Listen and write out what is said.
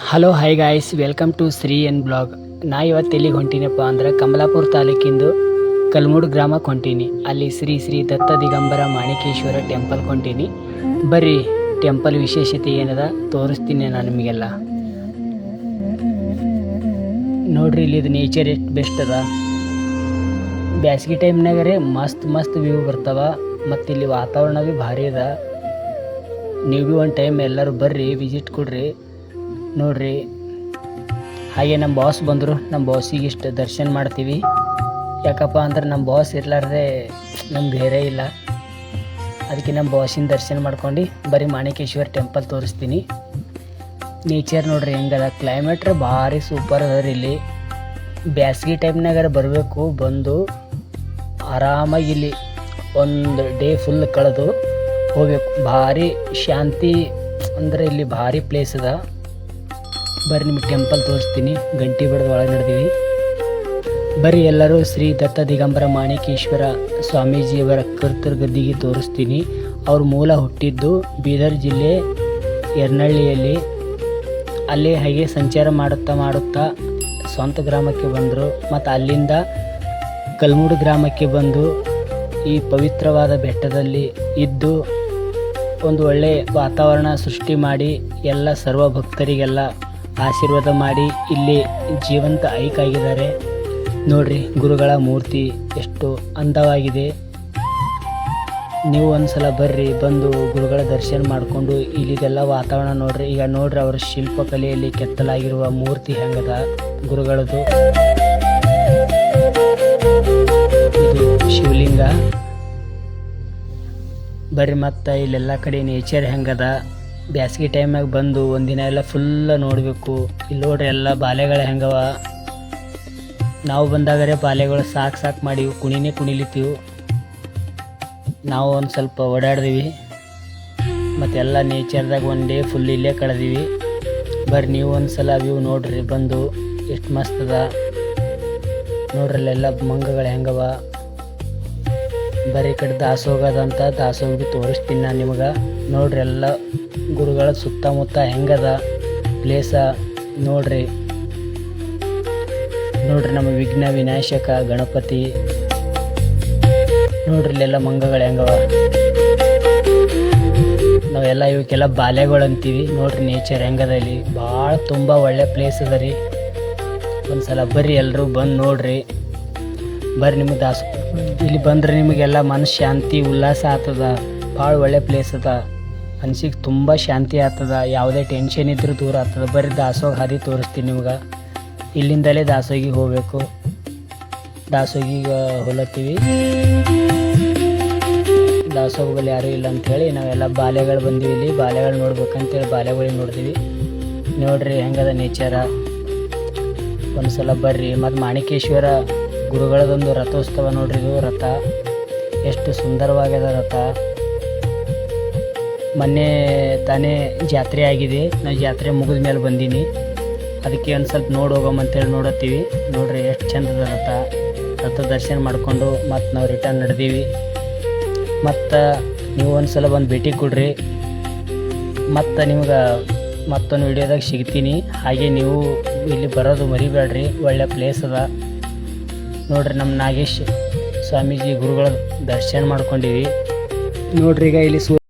Hello hi guys, welcome to Shri N blog. ನಾ ಇವತ್ತು ಎಲ್ಲಿಗೆ ಹೊಂಟೀನಪ್ಪ ಅಂದ್ರೆ ಕಮಲಾಪುರ ತಾಲೂಕಿಂದು ಕಲ್ಮೂಡು ಗ್ರಾಮಕ್ಕೆ ಹೊಂಟೀನಿ. ಅಲ್ಲಿ ಶ್ರೀ ಶ್ರೀ ದತ್ತ ದಿಗಂಬರ ಮಾಣಿಕೇಶ್ವರ ಟೆಂಪಲ್ಗೆ ಹೊಂಟೀನಿ. ಬರ್ರಿ ಟೆಂಪಲ್ ವಿಶೇಷತೆ ಏನದ ತೋರಿಸ್ತೀನಿ ನಾನು ನಿಮಗೆಲ್ಲ. ನೋಡ್ರಿ ಇಲ್ಲಿದು ನೇಚರ್ ಎಷ್ಟು ಬೆಸ್ಟ್ ಅದ. ಬ್ಯಾಸ್ಗೆ ಟೈಮ್ನಾಗರೆ ಮಸ್ತ್ ಮಸ್ತ್ ವ್ಯೂ ಬರ್ತಾವ. ಮತ್ತು ಇಲ್ಲಿ ವಾತಾವರಣ ಭೀ ಭಾರಿ ಅದ. ನೀವು ಭೀ ಒಂದು ಟೈಮ್ ಎಲ್ಲರೂ ಬರ್ರಿ, ವಿಸಿಟ್ ಕೊಡ್ರಿ, ನೋಡ್ರಿ. ಹಾಗೆ ನಮ್ಮ ಬಾಸ್ ಬಂದರು. ನಮ್ಮ ಬಾಸಿಗೆ ಇಷ್ಟು ದರ್ಶನ ಮಾಡ್ತೀವಿ. ಯಾಕಪ್ಪ ಅಂದ್ರೆ ನಮ್ಮ ಬಾಸ್ ಇರಲಾರ್ದೆ ನಮ್ಗೆ ಬೇರೆ ಇಲ್ಲ. ಅದಕ್ಕೆ ನಮ್ಮ ಬಾಸಿನ ದರ್ಶನ ಮಾಡ್ಕೊಂಡು ಬರೀ ಮಾಣಿಕೇಶ್ವರ ಟೆಂಪಲ್ ತೋರಿಸ್ತೀನಿ. ನೇಚರ್ ನೋಡ್ರಿ ಹೆಂಗದ. ಕ್ಲೈಮೇಟ್ರೆ ಭಾರಿ ಸೂಪರ್ ಅದ ರೀ. ಇಲ್ಲಿ ಬ್ಯಾಸ್ಗೆ ಟೈಮ್ನಾಗಾರ ಬರಬೇಕು, ಬಂದು ಆರಾಮಾಗಿ ಇಲ್ಲಿ ಒಂದು ಡೇ ಫುಲ್ ಕಳೆದು ಹೋಗ್ಬೇಕು. ಭಾರಿ ಶಾಂತಿ ಅಂದರೆ ಇಲ್ಲಿ ಭಾರಿ ಪ್ಲೇಸ್ ಅದ. ಬರ್ರಿ ನಿಮಗೆ ಟೆಂಪಲ್ ತೋರಿಸ್ತೀನಿ. ಗಂಟೆ ಬಡ್ದು ಒಳಗೆ ನಡೆದೀವಿ. ಬರ್ರಿ ಎಲ್ಲರೂ ಶ್ರೀ ದತ್ತ ದಿಗಂಬರ ಮಾಣಿಕೇಶ್ವರ ಸ್ವಾಮೀಜಿಯವರ ಕರ್ತೃ ಗದ್ದಿಗೆ ತೋರಿಸ್ತೀನಿ. ಅವ್ರ ಮೂಲ ಹುಟ್ಟಿದ್ದು ಬೀದರ್ ಜಿಲ್ಲೆ ಯರ್ನಳ್ಳಿಯಲ್ಲಿ. ಅಲ್ಲಿ ಹಾಗೆ ಸಂಚಾರ ಮಾಡುತ್ತಾ ಸ್ವಂತ ಗ್ರಾಮಕ್ಕೆ ಬಂದರು. ಮತ್ತು ಅಲ್ಲಿಂದ ಕಲ್ಮೂಡು ಗ್ರಾಮಕ್ಕೆ ಬಂದು ಈ ಪವಿತ್ರವಾದ ಬೆಟ್ಟದಲ್ಲಿ ಇದ್ದು ಒಂದು ಒಳ್ಳೆಯ ವಾತಾವರಣ ಸೃಷ್ಟಿ ಮಾಡಿ ಎಲ್ಲ ಸರ್ವ ಭಕ್ತರಿಗೆಲ್ಲ ಆಶೀರ್ವಾದ ಮಾಡಿ ಇಲ್ಲಿ ಜೀವಂತ ಐಕ್ಯಾಗಿದ್ದಾರೆ. ನೋಡ್ರಿ ಗುರುಗಳ ಮೂರ್ತಿ ಎಷ್ಟು ಅಂದವಾಗಿದೆ. ನೀವು ಒಂದ್ಸಲ ಬರ್ರಿ, ಬಂದು ಗುರುಗಳ ದರ್ಶನ ಮಾಡಿಕೊಂಡು ಇಲ್ಲಿದೆಲ್ಲ ವಾತಾವರಣ ನೋಡ್ರಿ. ಈಗ ನೋಡ್ರಿ ಅವರ ಶಿಲ್ಪಕಲೆಯಲ್ಲಿ ಕೆತ್ತಲಾಗಿರುವ ಮೂರ್ತಿ ಹೆಂಗದ ಗುರುಗಳದು. ಇದು ಶಿವಲಿಂಗ. ಬರ್ರಿ ಮತ್ತು ಇಲ್ಲೆಲ್ಲ ಕಡೆ ನೇಚರ್ ಹೆಂಗದ. ಬ್ಯಾಸ್ಗೆ ಟೈಮಾಗ ಬಂದು ಒಂದಿನ ಎಲ್ಲ ಫುಲ್ಲ ನೋಡಬೇಕು. ಇಲ್ಲಿ ನೋಡ್ರಿ ಎಲ್ಲ ಬಾಲೆಗಳು ಹೆಂಗವ. ನಾವು ಬಂದಾಗರೆ ಬಾಲೆಗಳು ಸಾಕು ಮಾಡಿ ಕುಣಿಲಿತ್ತೀವಿ. ನಾವು ಒಂದು ಸ್ವಲ್ಪ ಓಡಾಡ್ದೀವಿ. ಮತ್ತೆಲ್ಲ ನೇಚರ್ದಾಗ ಒನ್ ಡೇ ಫುಲ್ ಇಲ್ಲೇ ಕಳೆದೀವಿ. ಬರ್ರಿ ನೀವು ಒಂದು ಸಲ ವ್ಯೂ ನೋಡ್ರಿ ಬಂದು. ಎಷ್ಟು ಮಸ್ತ್ ಅದ ನೋಡ್ರಿ. ಅಲ್ಲೆಲ್ಲ ಮಂಗಗಳು ಹೆಂಗವ. ಬರೀ ಕಡೆ ದಾಸೋಗದಂತ ದಾಸೋಗ ಭೀ ತೋರಿಸ್ತೀನಿ ನಾನು ನಿಮಗೆ. ನೋಡ್ರಿ ಎಲ್ಲ ಗುರುಗಳ ಸುತ್ತಮುತ್ತ ಹೆಂಗದ ಪ್ಲೇಸ ನೋಡ್ರಿ. ನಮ್ಮ ವಿಘ್ನ ವಿನಾಶಕ ಗಣಪತಿ ನೋಡ್ರಿ. ಇಲ್ಲೆಲ್ಲ ಮಂಗಗಳು ಹೆಂಗವ. ನಾವೆಲ್ಲ ಇವಕ್ಕೆಲ್ಲ ಬಾಲೆಗಳು ಅಂತೀವಿ. ನೋಡ್ರಿ ನೇಚರ್ ಹೆಂಗದ. ಇಲ್ಲಿ ಭಾಳ ತುಂಬ ಒಳ್ಳೆ ಪ್ಲೇಸ್ ಅದ ರೀ. ಒಂದ್ಸಲ ಬರ್ರಿ ಎಲ್ಲರೂ ಬಂದು ನೋಡ್ರಿ. ಬರ್ರಿ ನಿಮಗೆ ಇಲ್ಲಿ ಬಂದ್ರೆ ನಿಮಗೆಲ್ಲ ಮನಸ್ಸು ಶಾಂತಿ ಉಲ್ಲಾಸ ಆಗ್ತದ. ಭಾಳ ಒಳ್ಳೆ ಪ್ಲೇಸ್ ಅದ. ಮನ್ಸಿಗೆ ತುಂಬ ಶಾಂತಿ ಆಗ್ತದ. ಯಾವುದೇ ಟೆನ್ಷನ್ ಇದ್ರೂ ದೂರ ಆಗ್ತದ. ಬರ್ರಿ ದಾಸೋಗ ಹಾದಿ ತೋರಿಸ್ತೀನಿ ನಿಮ್ಗೆ. ಇಲ್ಲಿಂದಲೇ ದಾಸೋಗಿಗೆ ಹೋಗಬೇಕು. ದಾಸೋಗಿಗೆ ಹೊಲತ್ತೀವಿ. ದಾಸೋಗ ಬಲ್ಲಿ ಯಾರೂ ಇಲ್ಲ ಅಂಥೇಳಿ ನಾವೆಲ್ಲ ಬಾಲೆಗಳು ಬಂದೀವಿ. ಇಲ್ಲಿ ಬಾಲೆಗಳು ನೋಡ್ಬೇಕಂತೇಳಿ ಬಾಲೆಗಳಿಗೆ ನೋಡ್ತೀವಿ. ನೋಡ್ರಿ ಹೆಂಗದ ನೇಚರ. ಒಂದು ಸಲ ಬರ್ರಿ. ಮತ್ತು ಮಾಣಿಕೇಶ್ವರ ಗುರುಗಳದೊಂದು ರಥೋತ್ಸವ ನೋಡ್ರಿ. ಇದು ರಥ ಎಷ್ಟು ಸುಂದರವಾಗ್ಯದ ರಥ. ಮೊನ್ನೆ ತಾನೇ ಜಾತ್ರೆ ಆಗಿದೆ. ನಾವು ಜಾತ್ರೆ ಮುಗಿದ ಮೇಲೆ ಬಂದೀನಿ. ಅದಕ್ಕೆ ಒಂದು ಸ್ವಲ್ಪ ಹೋಗೋಮಂತೇಳಿ ನೋಡತ್ತೀವಿ. ನೋಡ್ರಿ ಎಷ್ಟು ಚಂದದ ರಥ ದರ್ಶನ ಮಾಡಿಕೊಂಡು ಮತ್ತು ನಾವು ರಿಟರ್ನ್ ನಡೆದೀವಿ. ಮತ್ತು ನೀವು ಒಂದು ಸಲ ಬಂದು ಭೇಟಿ ಕೊಡ್ರಿ. ಮತ್ತು ನಿಮ್ಗೆ ಮತ್ತೊಂದು ವಿಡಿಯೋದಾಗ ಸಿಗ್ತೀನಿ. ಹಾಗೆ ನೀವು ಇಲ್ಲಿ ಬರೋದು ಮರಿಬೇಡ್ರಿ. ಒಳ್ಳೆ ಪ್ಲೇಸ್ ಅದ ನೋಡ್ರಿ. ನಮ್ಮ ನಾಗೇಶ್ ಸ್ವಾಮೀಜಿ ಗುರುಗಳ ದರ್ಶನ ಮಾಡ್ಕೊಂಡಿವಿ. ನೋಡ್ರಿ ಈಗ ಇಲ್ಲಿ